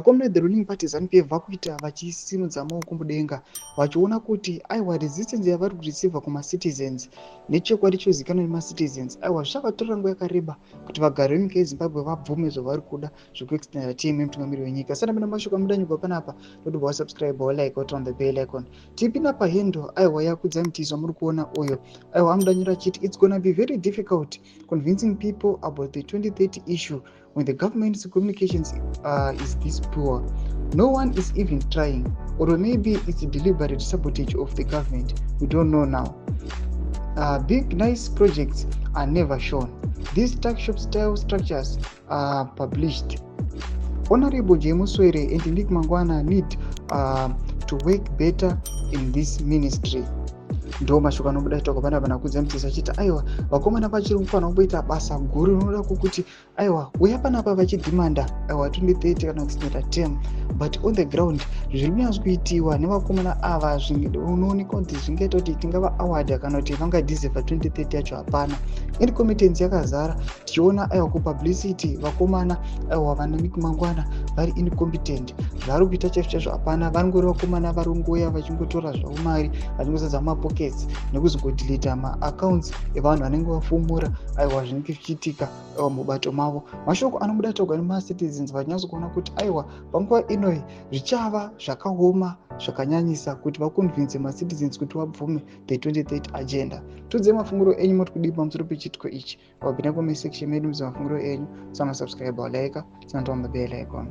vakomana the ruling party Zanu PF vakuita vachisimudza maoko mudenga vachiona kuti aiwa resistance yavari kureceiva kuma-citizens nechokwadi chozikanwa nema-citizens aiwa zvichavatorera nguva yakareba kuti vagari venyika yeZimbabwe vabvume zvavari kuda zvekuextenda term yemutungamiri wenyika. Saka mina mashoko amudanyigwa panapa ndokuti wasubscribe walike on the bell icon tipinda pahendo aiwa yakudza mutiso muri kuona uyo aiwa amudanyira chiti it's gonna be very difficult convincing people about the 2030 issue when the government's communications is this poor. No one is even trying, or maybe it's a deliberate sabotage of the government. We don't know now. Big nice projects are never shown. These tuck shop style structures are published. Honorable Jemuswere and Nick Mangwana need to work better in this ministry. Ndo mashoko anobuda ita kupanda pana kudza mutisa achiti aiwa vakomana vachiri kufanira kumboita basa guru rinoda kuti aiwa uya panapa vachidhimanda aiwa 2030 kana kuextenda term, but on the ground zviri kunyatskuitiwa nevakomana ava unooneka kuti zvingaita kuti tingava award kana kuti vangadeserva 2030 yacho hapana. Incompetence yakazara tichiona aiwa kupublicity vakomana aiwa vana Nick Mangwana vari incompetent, zvari kuita chaizvo hapana. Varingori vakomana varingoya vachingotora zvavo mari vachingozadza mapocket nekuzodeleta maaccounts evanhu vanenge vafumura aiwa zvinenge zvichiitika mubato mavo. Mashoko anobuda togwa nema-citizens vachinyatskuona kuti aiwa panguva inoyi zvichava zvakaoma zvakanyanyisa kuti vaconvince ma-citizens kuti vabvume the 2030 agenda. Tudze mafunguro enyu moti kudii pamusoro pechitiko ichi. Wabvina comment section medu mudze mafunguro enyu, sama subscribe walike, on the bell icon.